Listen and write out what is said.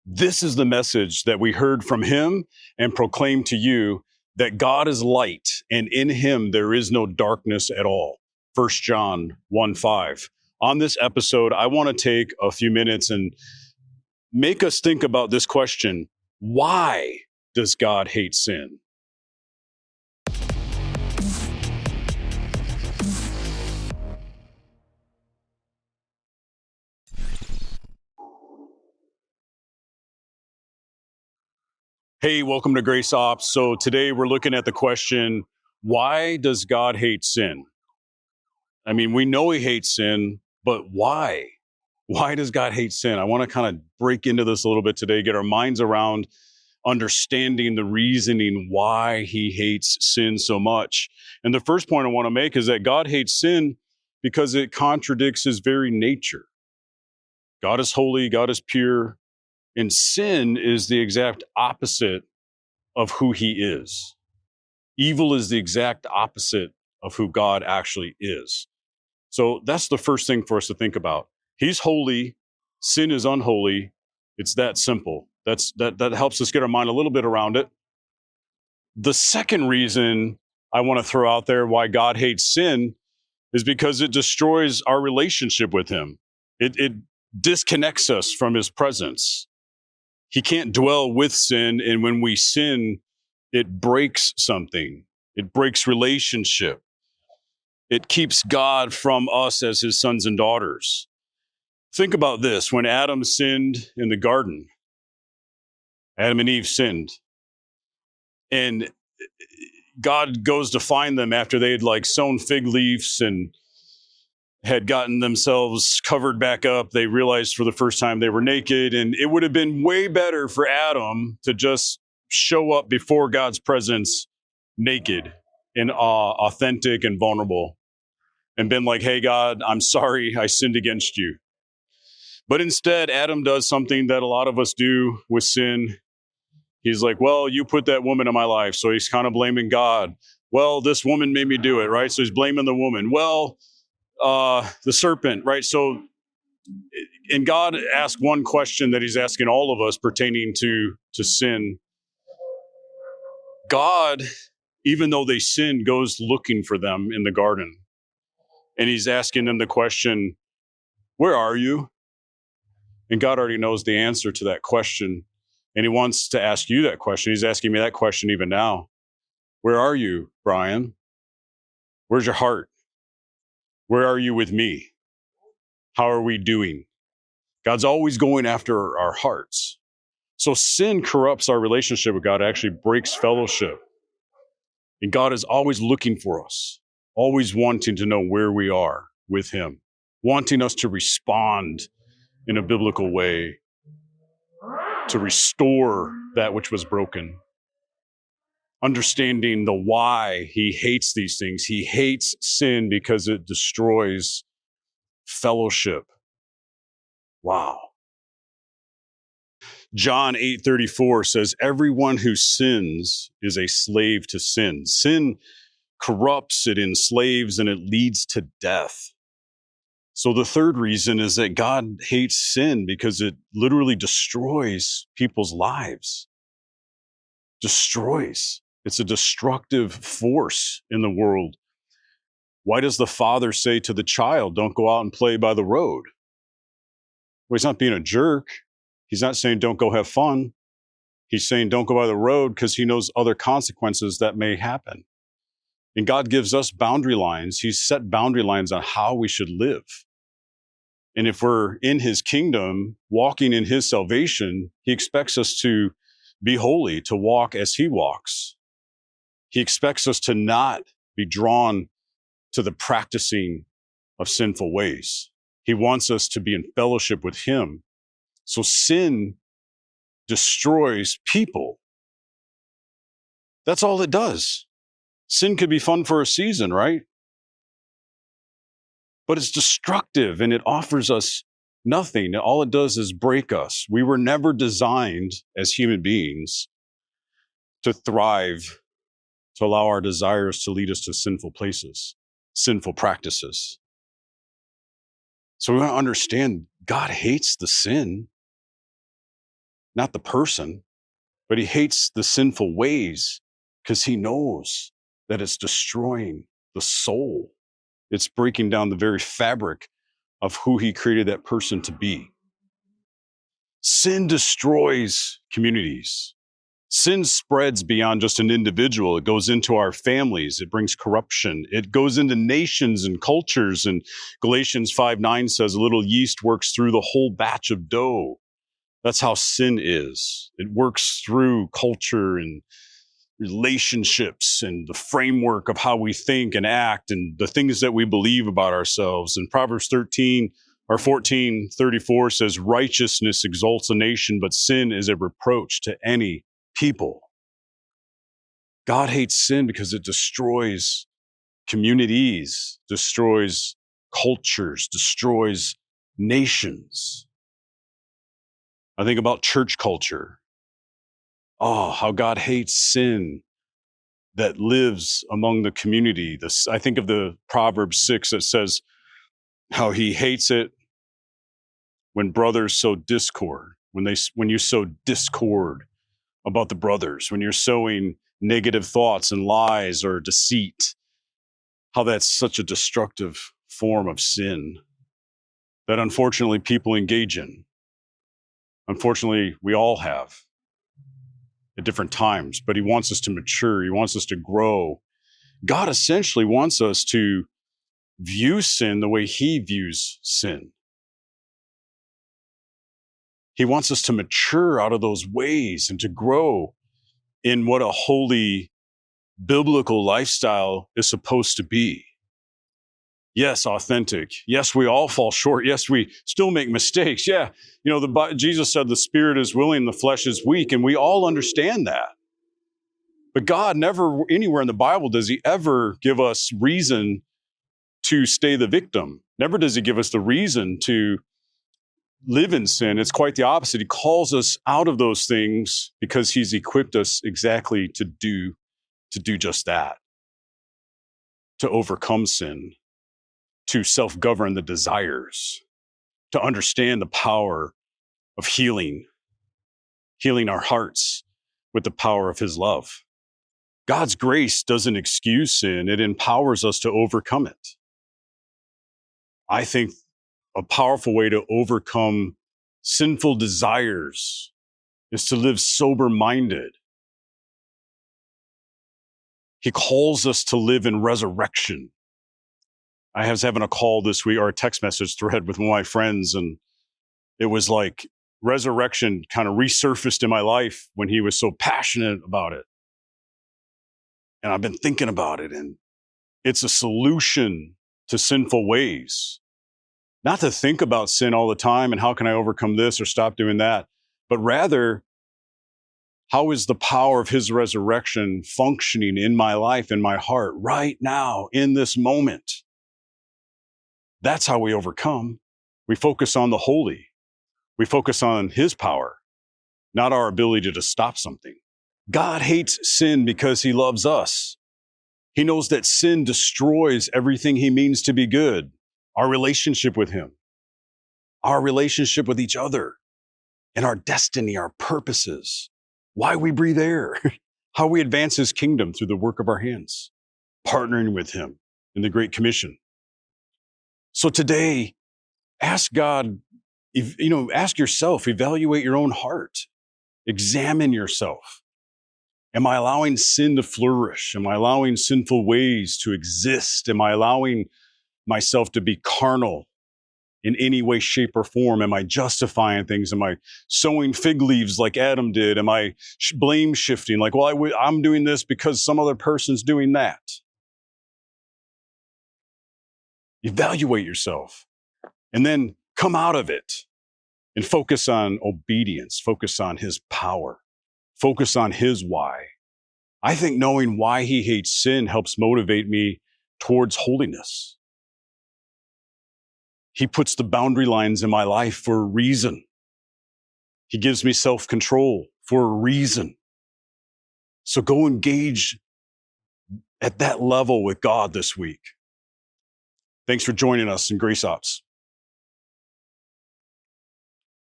This is the message that we heard from him and proclaim to you, that God is light, and in him there is no darkness at all. 1 John 1:5. On this episode, I want to take a few minutes and make us think about this question: why does God hate sin? Hey, welcome to Grace Ops. So today we're looking at the question, why does God hate sin? I mean, we know he hates sin, but why? Why does God hate sin? I want to kind of break into this a little bit today, get our minds around understanding the reasoning why he hates sin so much. And the first point I want to make is that God hates sin because it contradicts his very nature. God is holy, God is pure, and sin is the exact opposite of who he is. Evil is the exact opposite of who God actually is. So that's the first thing for us to think about. He's holy, sin is unholy. It's that simple. That helps us get our mind a little bit around it. The second reason I want to throw out there why God hates sin is because it destroys our relationship with him. It disconnects us from his presence. He can't dwell with sin, and when we sin, it breaks something. It breaks relationship. It keeps God from us as his sons and daughters. Think about this. When Adam sinned in the garden, Adam and Eve sinned, and God goes to find them after they had sewn fig leaves and had gotten themselves covered back up. They realized for the first time they were naked, and it would have been way better for Adam to just show up before God's presence naked and authentic and vulnerable and been like, hey, God, I'm sorry I sinned against you. But instead, Adam does something that a lot of us do with sin. He's like, well, you put that woman in my life. So he's kind of blaming God. Well, this woman made me do it, right? So he's blaming the woman. Well, the serpent, right? So, and God asked one question that he's asking all of us pertaining to sin. God, even though they sin, goes looking for them in the garden. And he's asking them the question, where are you? And God already knows the answer to that question. And he wants to ask you that question. He's asking me that question even now. Where are you, Brian? Where's your heart? Where are you with me? How are we doing? God's always going after our hearts. So sin corrupts our relationship with God. It actually breaks fellowship. And God is always looking for us, always wanting to know where we are with him, wanting us to respond in a biblical way, to restore that which was broken. Understanding the why he hates these things. He hates sin because it destroys fellowship. Wow. John 8:34 says, everyone who sins is a slave to sin. Sin corrupts, it enslaves, and it leads to death. So the third reason is that God hates sin because it literally destroys people's lives. Destroys. It's a destructive force in the world. Why does the father say to the child, don't go out and play by the road? Well, he's not being a jerk. He's not saying don't go have fun. He's saying don't go by the road because he knows other consequences that may happen. And God gives us boundary lines. He's set boundary lines on how we should live. And if we're in his kingdom, walking in his salvation, he expects us to be holy, to walk as he walks. He expects us to not be drawn to the practicing of sinful ways. He wants us to be in fellowship with him. So sin destroys people. That's all it does. Sin could be fun for a season, right? But it's destructive and it offers us nothing. All it does is break us. We were never designed as human beings to thrive, to allow our desires to lead us to sinful places, sinful practices. So we want to understand God hates the sin. not the person, but he hates the sinful ways because he knows that it's destroying the soul. It's breaking down the very fabric of who he created that person to be. Sin destroys communities. Sin spreads beyond just an individual. It goes into our families. It brings corruption. It goes into nations and cultures. And Galatians 5:9 says, a little yeast works through the whole batch of dough. That's how sin is. It works through culture and relationships and the framework of how we think and act and the things that we believe about ourselves. And Proverbs 14:34 says, righteousness exalts a nation, but sin is a reproach to any people. God hates sin because it destroys communities, destroys cultures, destroys nations. I think about church culture. Oh, how God hates sin that lives among the community. I think of the Proverbs 6 that says how he hates it when brothers sow discord, when you sow discord about the brothers, when you're sowing negative thoughts and lies or deceit, how that's such a destructive form of sin that unfortunately people engage in. Unfortunately, we all have at different times, but he wants us to mature. He wants us to grow. God essentially wants us to view sin the way he views sin. He wants us to mature out of those ways and to grow in what a holy biblical lifestyle is supposed to be. Yes, authentic. Yes, we all fall short. Yes, we still make mistakes. Yeah, Jesus said the spirit is willing, the flesh is weak, and we all understand that. But God never, anywhere in the Bible, does he ever give us reason to stay the victim. Never does he give us the reason to live in sin. It's quite the opposite. He calls us out of those things because he's equipped us exactly to do just that, to overcome sin, to self-govern the desires, to understand the power of healing our hearts with the power of his love. God's grace doesn't excuse sin. It empowers us to overcome it. I think a powerful way to overcome sinful desires is to live sober-minded. He calls us to live in resurrection. I was having a call this week or a text message thread with one of my friends, and it was like resurrection kind of resurfaced in my life when he was so passionate about it. And I've been thinking about it, and it's a solution to sinful ways. Not to think about sin all the time and how can I overcome this or stop doing that, but rather, how is the power of his resurrection functioning in my life, in my heart, right now, in this moment? That's how we overcome. We focus on the holy. We focus on his power, not our ability to stop something. God hates sin because he loves us. He knows that sin destroys everything he means to be good. Our relationship with him, our relationship with each other, and our destiny, our purposes, why we breathe air, how we advance his kingdom through the work of our hands, partnering with him in the Great Commission. So today, ask God, ask yourself, evaluate your own heart, examine yourself. Am I allowing sin to flourish? Am I allowing sinful ways to exist? Am I allowing myself to be carnal in any way, shape, or form? Am I justifying things? Am I sowing fig leaves like Adam did? Am I blame shifting? Like, well, I'm doing this because some other person's doing that. Evaluate yourself and then come out of it and focus on obedience, focus on his power, focus on his why. I think knowing why he hates sin helps motivate me towards holiness. He puts the boundary lines in my life for a reason. He gives me self-control for a reason. So go engage at that level with God this week. Thanks for joining us in Grace Ops.